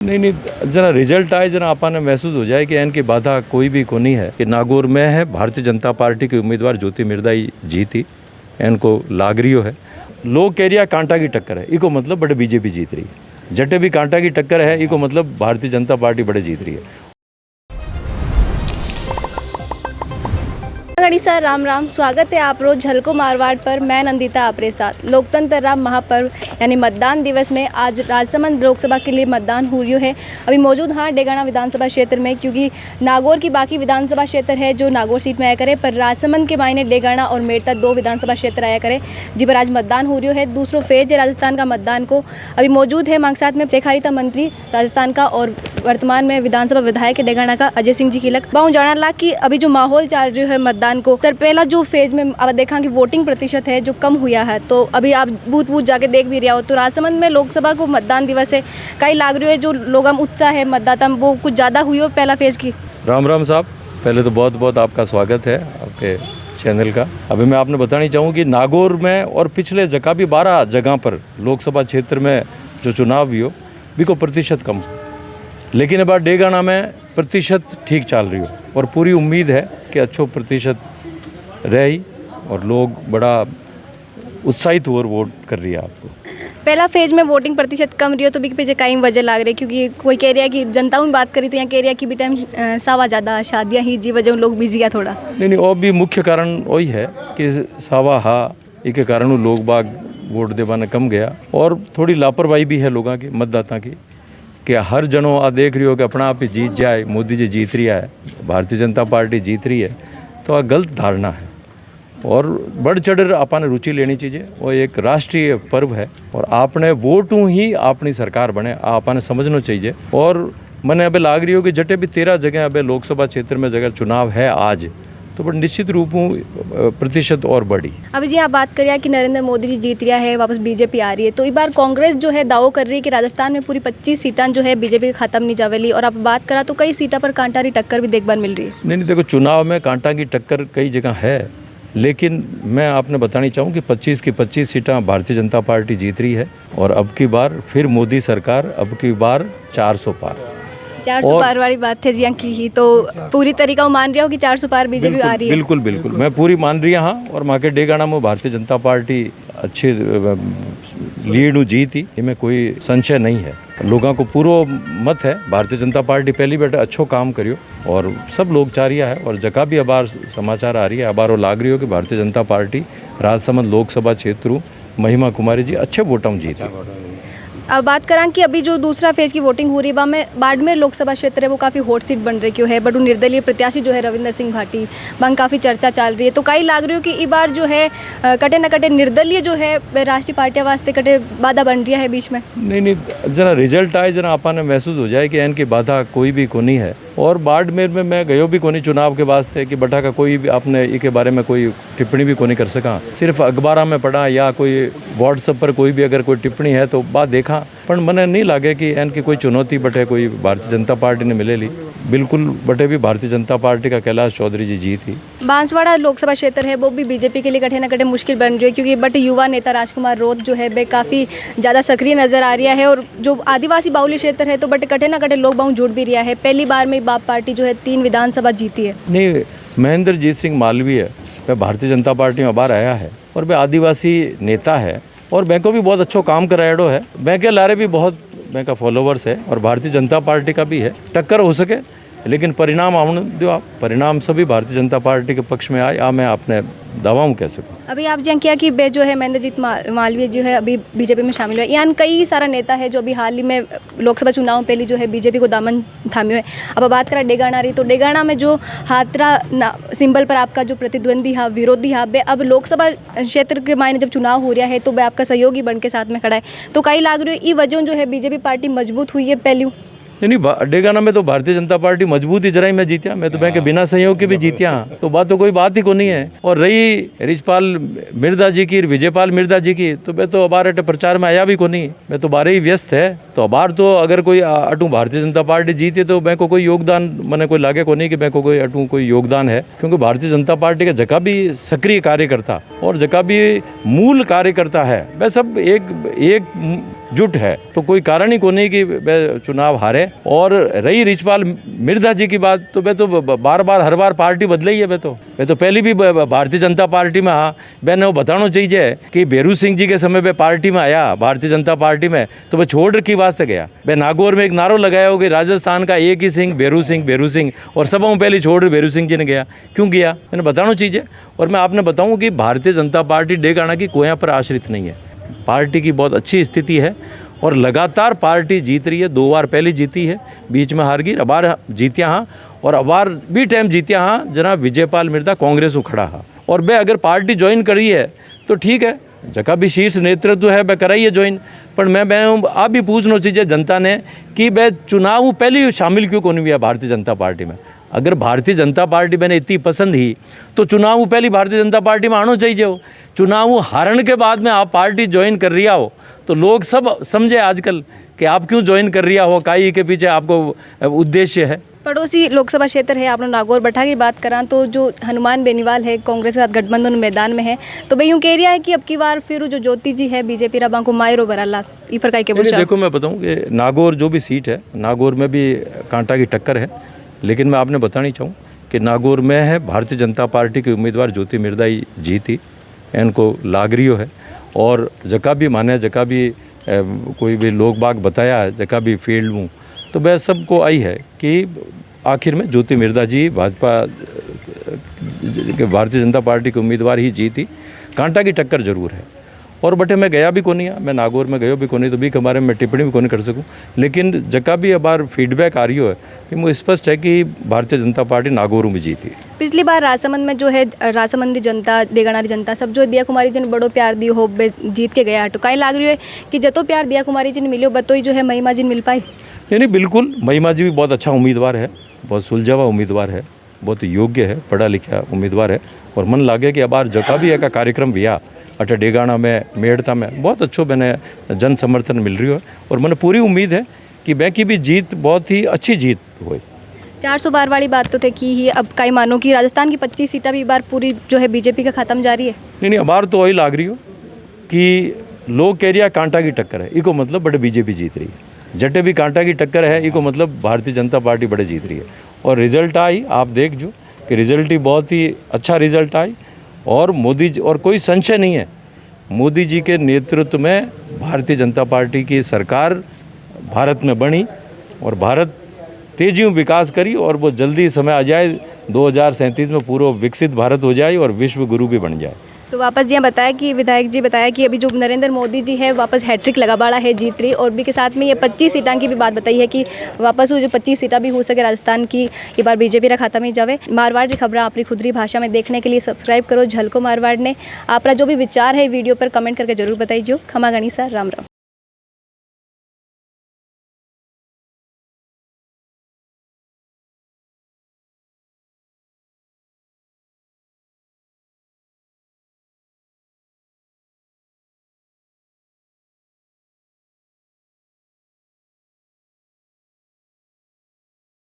नहीं जरा रिजल्ट आए, जरा अपन महसूस हो जाए कि इनकी बाधा कोई भी को नहीं है कि नागौर में है भारतीय जनता पार्टी के उम्मीदवार ज्योति मिर्धा ही जीती, इनको लाग रही है। लोग कह रही कांटा की टक्कर है, इको मतलब बड़े बीजेपी जीत रही है। जटे भी कांटा की टक्कर है, इको मतलब भारतीय जनता पार्टी बड़े जीत रही है। गढ़ी सर, राम राम। स्वागत है आप रोज झलको मारवाड़ पर। मैं नंदिता आपरे साथ। लोकतंत्र राम महापर्व यानी मतदान दिवस में आज राजसमंद लोकसभा के लिए मतदान हो रही है। अभी मौजूद हाँ डेगाना विधानसभा क्षेत्र में, क्योंकि नागौर की बाकी विधानसभा क्षेत्र है जो नागौर सीट में आया करे, पर राजसमंद के मायने डेगाना और मेरता दो विधानसभा क्षेत्र आया करे, जी पर आज मतदान हो रही है। दूसरों फेज है राजस्थान का मतदान को। अभी मौजूद है मांग साथ में सहकारिता मंत्री राजस्थान का और वर्तमान में विधानसभा विधायक डेगाना का अजय सिंह जी खिलक। बाहू जाना ला कि अभी जो माहौल चल रही है मतदान को, तर पहला जो फेज में अब देखा कि वोटिंग प्रतिशत है जो कम हुआ है, तो अभी आप बूथ जाके देख भी रहा हो तो राजसमंद में लोकसभा को मतदान दिवस है, कई लाग रही है जो लोग हम उत्साह है मतदाता वो कुछ ज़्यादा हुई हो पहला फेज की। राम राम साहब, पहले तो बहुत बहुत आपका स्वागत है आपके चैनल का। अभी मैं आपने बताना चाहूँ कि नागौर में और पिछले जगह भी 12 जगह पर लोकसभा क्षेत्र में जो चुनाव हुई हो भी को प्रतिशत कम, लेकिन अब डेगाना में प्रतिशत ठीक चल रही हो और पूरी उम्मीद है कि अच्छो प्रतिशत रही और लोग बड़ा उत्साहित हो और वोट कर रही है आपको। पहला फेज में वोटिंग प्रतिशत कम रही हो तो भी पीछे कई वजह लाग रही है, क्योंकि कोई कह रहा है कि जनताओं में बात करी तो यहाँ कह रहा है कि भी टाइम सावा ज़्यादा शादियाँ ही जी वजह लोग बिजी है थोड़ा। नहीं और भी मुख्य कारण वही है कि सावा हा एक कारण लोग बाग वोट देवाने कम गया और थोड़ी लापरवाही भी है लोगों की, मतदाता की, कि हर जनों आ देख रही हो कि अपना आप ही जीत जाए, मोदी जी जीत रही है, भारतीय जनता पार्टी जीत रही है, तो आ गलत धारणा है। और बढ़ चढ़ आपने रुचि लेनी चाहिए। वो एक राष्ट्रीय पर्व है और आपने वोटू ही अपनी सरकार बने, आपने समझना चाहिए। और मैंने अभी लाग रही हो कि जटे भी 13 जगह अभी लोकसभा क्षेत्र में जगह चुनाव है आज, तो बड़ा निश्चित रूप में प्रतिशत और बढ़ी। अभी जी आप बात करिए कि नरेंद्र मोदी जी जीत रहा है, वापस बीजेपी आ रही है, तो इस बार कांग्रेस जो है दावो कर रही है कि राजस्थान में पूरी 25 सीटें जो है बीजेपी खत्म नहीं जावेली, और आप बात करा तो कई सीटों पर कांटा की टक्कर भी देखभाल मिल रही है। नहीं देखो, चुनाव में कांटा की टक्कर कई जगह है, लेकिन मैं आपने बताना चाहूँ कि 25 की 25 सीटें भारतीय जनता पार्टी जीत रही है और अब की बार फिर मोदी सरकार, अब की बार 400 पार। 400 पार वाली बात है जी की ही, तो पूरी तरीका मान रहा हो कि 400 पार बीजेपी आ रही है। बिल्कुल बिल्कुल मैं पूरी मान रही हाँ। और माँ के डेगाना में भारतीय जनता पार्टी अच्छी लीड जीती, इनमें कोई संशय नहीं है। लोगों को पूरा मत है भारतीय जनता पार्टी पहली बेटे अच्छो काम करियो और सब लोग चाह रहा है। और जगह भी अबार समाचार आ रही है, अबार वो लाग रही हो कि भारतीय जनता पार्टी राजसमंद लोकसभा क्षेत्र महिमा कुमारी जी अच्छे वोटों जीती। अब बात करें कि अभी जो दूसरा फेज की वोटिंग हो रही है में बाड़मेर लोकसभा क्षेत्र है वो काफ़ी हॉट सीट बन रही क्यों है, बट वो निर्दलीय प्रत्याशी जो है रविंद्र सिंह भाटी वहाँ काफ़ी चर्चा चल रही है, तो कई लाग रही हो कि इस बार जो है कटे न कटे निर्दलीय जो है राष्ट्रीय पार्टियां वास्ते कटे बाधा बन रही है बीच में। नहीं जरा रिजल्ट आए, जरा आपने महसूस हो जाए कि इनकी बाधा कोई भी को नहीं है। और बाड़मेर में मैं गयो भी कोनी चुनाव के वास्ते कि बटा का कोई भी आपने इसके बारे में कोई टिप्पणी भी कोनी कर सका, सिर्फ अखबार में पढ़ा या कोई व्हाट्सएप पर कोई भी अगर कोई टिप्पणी है तो बात देखा, पर मैंने नहीं लागे कि इनकी कोई चुनौती बटे कोई भारतीय जनता पार्टी ने मिले ली। बिल्कुल बटे भी भारतीय जनता पार्टी का कैलाश चौधरी जी जीत ही। बांसवाड़ा लोकसभा क्षेत्र है वो भी बीजेपी के लिए कटे न कटे मुश्किल बन रही है, क्योंकि बट युवा नेता राजकुमार रोत जो है वे काफ़ी ज़्यादा सक्रिय नजर आ रहा है, और जो आदिवासी बाहुल्य क्षेत्र है तो बट कटे न कटे लोग बहुत जुड़ भी रहा है। पहली बार में बाप पार्टी जो है 3 विधानसभा जीती है। नहीं, महेंद्रजीत सिंह मालवीय वह भारतीय जनता पार्टी में बाहर आया है और वह आदिवासी नेता है और बैंकों भी बहुत अच्छा काम कराएडो है। बैंक के लारे भी बहुत बैंक का फॉलोवर्स है और भारतीय जनता पार्टी का भी है। टक्कर हो सके लेकिन परिणाम आने दो आप, परिणाम सभी भारतीय जनता पार्टी के पक्ष में आए, मैं आपने दावाऊँ कह सकूँ। अभी आप जहाँ किया कि बे जो है महेंद्रजीत मालवीय जो है अभी बीजेपी में शामिल हुए, यानी कई सारा नेता है जो अभी हाल ही में लोकसभा चुनाव पहले जो है बीजेपी को दामन थामे हुए। अब बात करें डेगाना रही, तो डेगाना में जो हाथरा सिंबल पर आपका जो प्रतिद्वंदी हा, विरोधी हा, बे अब लोकसभा क्षेत्र के मायने जब चुनाव हो रहा है तो वह आपका सहयोगी बन के साथ में खड़ा है, तो कई लाग रही है ये वजह जो है बीजेपी पार्टी मजबूत हुई है पहलू। नहीं डेगाना में तो भारतीय जनता पार्टी मजबूत ही जरा मैं जीतिया, मैं तो बैंक के बिना सहयोग के भी जीतिया, तो बात तो कोई बात ही को नहीं है। और रही रिजपाल मिर्धा जी की, विजयपाल मिर्धा जी की, तो मैं तो अबार अटे प्रचार में आया भी को नहीं, मैं तो बारे ही व्यस्त है। तो अबार तो अगर कोई अटू भारतीय जनता पार्टी जीते तो मैं को कोई योगदान मैंने कोई लागे को नहीं कि मैं को कोई अटू कोई योगदान है, क्योंकि भारतीय जनता पार्टी का जगह भी सक्रिय कार्यकर्ता और जगह भी मूल कार्यकर्ता है, वह सब एक जुट है तो कोई कारण ही को नहीं कि वह चुनाव हारे। और रही रिचपाल मिर्धा जी की बात, तो वह तो बार बार हर बार पार्टी बदले ही है। वह तो पहले भी भारतीय जनता पार्टी में हाँ, मैंने वो बताना चाहिए कि बेरू सिंह जी के समय वह पार्टी में आया भारतीय जनता पार्टी में, तो वह छोड़ रखी वास्ते गया। वह नागौर में एक नारो लगाया हो कि राजस्थान का एक ही सिंह बेरू सिंह, और सबों पहले छोड़ बेरू सिंह जी ने गया। क्यों गया मैंने बताना चाहिए। और मैं आपने बताऊँ कि भारतीय जनता पार्टी डेगाना की कोया पर आश्रित नहीं है। पार्टी की बहुत अच्छी स्थिति है और लगातार पार्टी जीत रही है। 2 बार पहले जीती है, बीच में हार गई, अबार जीतिया हाँ, और अबार भी टाइम जीतिया हाँ जनाब विजयपाल मिर्धा कांग्रेस को खड़ा हाँ। और वह अगर पार्टी ज्वाइन करी है तो ठीक है, जगह भी शीर्ष नेतृत्व है वह कराइए ज्वाइन। पर मैं आप भी पूछना चाहिए जनता ने कि वह चुनाव पहले शामिल क्यों को नहीं हुआ भारतीय जनता पार्टी में। अगर भारतीय जनता पार्टी मैंने इतनी पसंद ही तो चुनाव पहले भारतीय जनता पार्टी में आना चाहिए हो। चुनाव हारने के बाद में आप पार्टी ज्वाइन कर रिया हो तो लोग सब समझे आजकल कि आप क्यों ज्वाइन कर रिया हो, काई के पीछे आपको उद्देश्य है। पड़ोसी लोकसभा क्षेत्र है, आपने नागौर बठा की बात करा तो जो हनुमान बेनीवाल है कांग्रेस के साथ गठबंधन मैदान में है, तो भाई यूँ कह रहा है कि अब की बार फिर जो ज्योति जी है बीजेपी रबा को मायरो भराला ई प्रकार के पूछा। देखो मैं बताऊँ कि नागौर जो भी सीट है, नागौर में भी कांटा की टक्कर है, लेकिन मैं आपने बतानी चाहूँ कि नागौर में है भारतीय जनता पार्टी के उम्मीदवार ज्योति मिर्धा ही जीती, इनको लाग रही है। और जका भी माने जका भी कोई भी लोग बाग बताया है, जका भी फील्ड में, तो वह सबको आई है कि आखिर में ज्योति मिर्धा जी भारतीय जनता पार्टी के उम्मीदवार ही जीती। कांटा की टक्कर जरूर है। और बटे मैं गया भी कोनी, मैं नागौर में गयो भी कोनी, तो भी हमारे में टिप्पणी भी कोनी कर सकूं। लेकिन जका भी अब बार फीडबैक आ रही है कि मुझे स्पष्ट है कि भारतीय जनता पार्टी नागौर में जीती। पिछली बार राजसमंद में जो है राजसमंदी जनता डेगानारी जनता सब जो दिया कुमारी जी ने बड़ो प्यार दियो हो जीत के गया, तो कहीं लाग रही है कि जतो प्यार दिया कुमारी जी ने मिलो बतो ही जो है महिमा जी ने मिल पाई। नहीं बिल्कुल, महिमा जी भी बहुत अच्छा उम्मीदवार है, बहुत सुलझा हुआ उम्मीदवार है, बहुत योग्य है, पढ़ा लिखा उम्मीदवार है। और मन लागे कि अब बार जका भी एक कार्यक्रम भैया अटा डेगाना में मेड़ता में बहुत अच्छो मैंने जन समर्थन मिल रही है। और मैंने पूरी उम्मीद है कि वह की भी जीत बहुत ही अच्छी जीत हुई। 400 बार वाली बात तो थे कि ही अब कई मानो कि राजस्थान की 25 सीटें भी बार पूरी जो है बीजेपी का खत्म जा रही है। नहीं अब बार तो वही लाग रही हो कि लोग कह रही है कांटा की टक्कर है, इको मतलब बड़े बीजेपी जीत रही है। जटे भी कांटा की टक्कर है, इको मतलब भारतीय जनता पार्टी बड़े जीत रही है। और रिजल्ट आई, आप देख जो कि रिजल्ट ही बहुत ही अच्छा रिजल्ट आई। और मोदी जी, और कोई संशय नहीं है, मोदी जी के नेतृत्व में भारतीय जनता पार्टी की सरकार भारत में बनी और भारत तेजी में विकास करी और वो जल्दी समय आ जाए 2037 में पूरा विकसित भारत हो जाए और विश्व गुरु भी बन जाए। तो वापस जी बताया कि विधायक जी बताया कि अभी जो नरेंद्र मोदी जी है वापस हैट्रिक लगा बाड़ा है जीत रही, और भी के साथ में ये 25 सीटां की भी बात बताई है कि वापस वो जो 25 सीटां भी हो सके राजस्थान की ये बार बीजेपी रा खाता में जावे। मारवाड़ की खबरें अपनी खुदरी भाषा में देखने के लिए सब्सक्राइब करो झलको मारवाड़ ने। आपका जो भी विचार है वीडियो पर कमेंट करके जरूर बताइए। खमा गणिसा, राम राम।